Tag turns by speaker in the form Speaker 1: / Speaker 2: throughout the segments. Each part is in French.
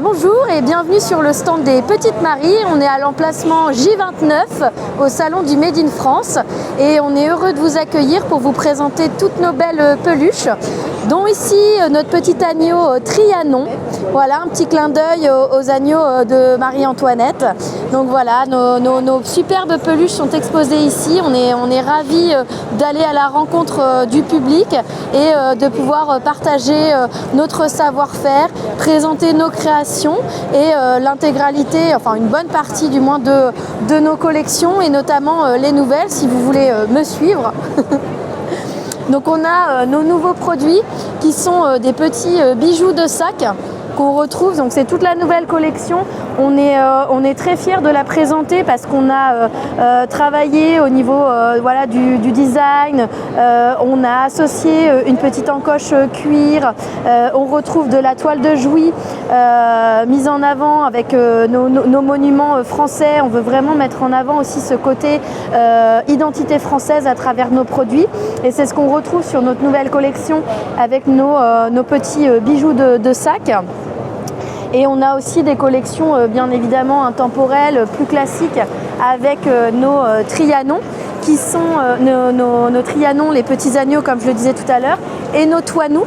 Speaker 1: Bonjour et bienvenue sur le stand des Petites Maries. On est à l'emplacement J29 au salon du Made in France et on est heureux de vous accueillir pour vous présenter toutes nos belles peluches, dont ici notre petit agneau Trianon. Voilà, un petit clin d'œil aux agneaux de Marie-Antoinette. Donc voilà, nos superbes peluches sont exposées ici. On est ravis d'aller à la rencontre du public et de pouvoir partager notre savoir-faire, présenter nos créations et l'intégralité, enfin une bonne partie du moins de nos collections et notamment les nouvelles si vous voulez me suivre. Donc on a nos nouveaux produits qui sont des petits bijoux de sac qu'on retrouve, donc c'est toute la nouvelle collection. On est très fiers de la présenter parce qu'on a travaillé au niveau voilà, du design. On a associé une petite encoche cuir. On retrouve de la toile de Jouy mise en avant avec nos monuments français. On veut vraiment mettre en avant aussi ce côté identité française à travers nos produits, et c'est ce qu'on retrouve sur notre nouvelle collection avec nos petits bijoux de sac. Et on a aussi des collections bien évidemment intemporelles, plus classiques, avec nos Trianons, qui sont nos Trianons, les petits agneaux comme je le disais tout à l'heure, et nos Toinous,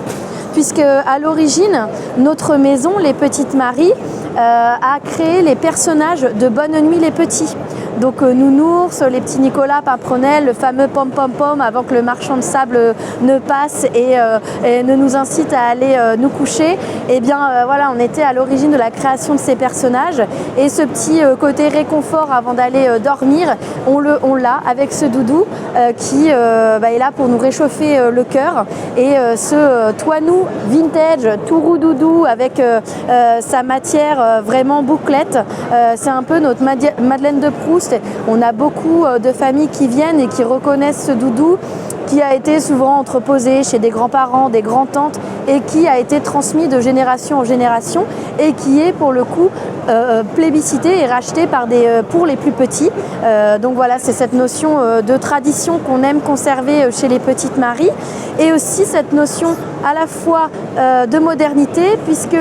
Speaker 1: puisque à l'origine, notre maison, les Petites Maries, a créé les personnages de Bonne Nuit les Petits. Donc Nounours, les petits Nicolas Pimprenel, le fameux Pom Pom Pom avant que le marchand de sable ne passe et ne nous incite à aller nous coucher. Et bien voilà, on était à l'origine de la création de ces personnages, et ce petit côté réconfort avant d'aller dormir, on l'a avec ce doudou qui est là pour nous réchauffer le cœur. Et ce Toinou vintage, tout roux doudou avec sa matière vraiment bouclette, c'est un peu notre Madeleine de Proust. On a beaucoup de familles qui viennent et qui reconnaissent ce doudou qui a été souvent entreposé chez des grands-parents, des grands-tantes, et qui a été transmis de génération en génération et qui est pour le coup plébiscité et racheté pour les plus petits. Donc voilà, c'est cette notion de tradition qu'on aime conserver chez les Petites Maries, et aussi cette notion à la fois de modernité, puisque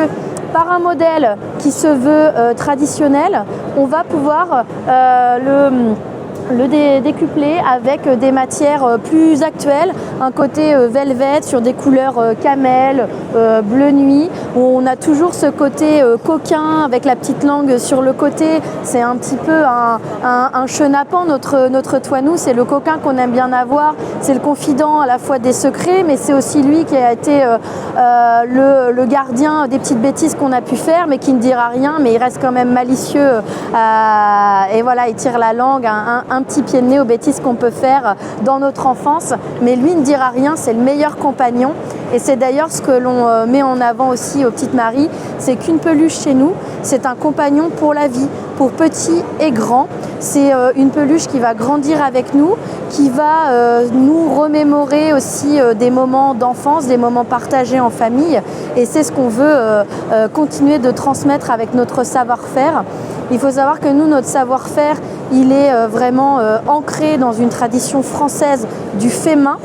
Speaker 1: par un modèle qui se veut traditionnel, on va pouvoir le décupler avec des matières plus actuelles, un côté velvet sur des couleurs camel, bleu nuit, où on a toujours ce côté coquin avec la petite langue sur le côté. C'est un petit peu un chenapan, notre Toinou, c'est le coquin qu'on aime bien avoir, c'est le confident à la fois des secrets, mais c'est aussi lui qui a été le gardien des petites bêtises qu'on a pu faire, mais qui ne dira rien, mais il reste quand même malicieux, et voilà, il tire la langue, un petit pied de nez aux bêtises qu'on peut faire dans notre enfance, mais lui ne dira rien, c'est le meilleur compagnon. Et c'est d'ailleurs ce que l'on met en avant aussi aux Petites Maries, c'est qu'une peluche chez nous, c'est un compagnon pour la vie, pour petit et grand. C'est une peluche qui va grandir avec nous, qui va nous remémorer aussi des moments d'enfance, des moments partagés en famille, et c'est ce qu'on veut continuer de transmettre avec notre savoir-faire. Il faut savoir que nous, notre savoir-faire, il est vraiment ancré dans une tradition française du fait main.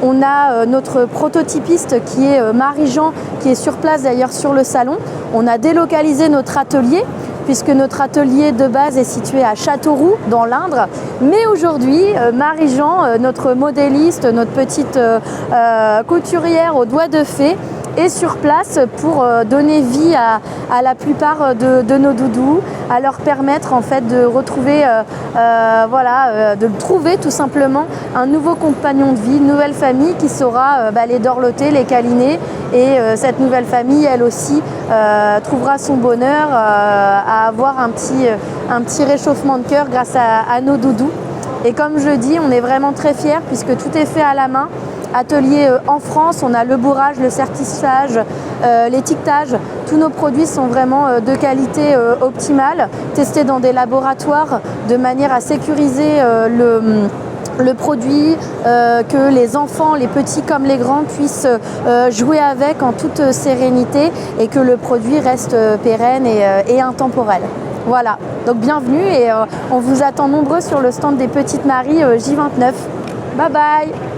Speaker 1: On a notre prototypiste qui est Marie-Jean, qui est sur place d'ailleurs sur le salon. On a délocalisé notre atelier, puisque notre atelier de base est situé à Châteauroux, dans l'Indre. Mais aujourd'hui, Marie-Jean, notre modéliste, notre petite couturière aux doigts de fée, est sur place pour donner vie à la plupart de nos doudous, à leur permettre en fait de retrouver, de trouver tout simplement un nouveau compagnon de vie, une nouvelle famille qui saura les dorloter, les câliner, et cette nouvelle famille, elle aussi, trouvera son bonheur à avoir un petit réchauffement de cœur grâce à nos doudous. Et comme je le dis, on est vraiment très fiers puisque tout est fait à la main. Atelier en France, on a le bourrage, le sertissage, l'étiquetage. Tous nos produits sont vraiment de qualité optimale, testés dans des laboratoires de manière à sécuriser le produit, que les enfants, les petits comme les grands, puissent jouer avec en toute sérénité, et que le produit reste pérenne et intemporel. Voilà, donc bienvenue, et on vous attend nombreux sur le stand des Petites Maries J29. Bye bye!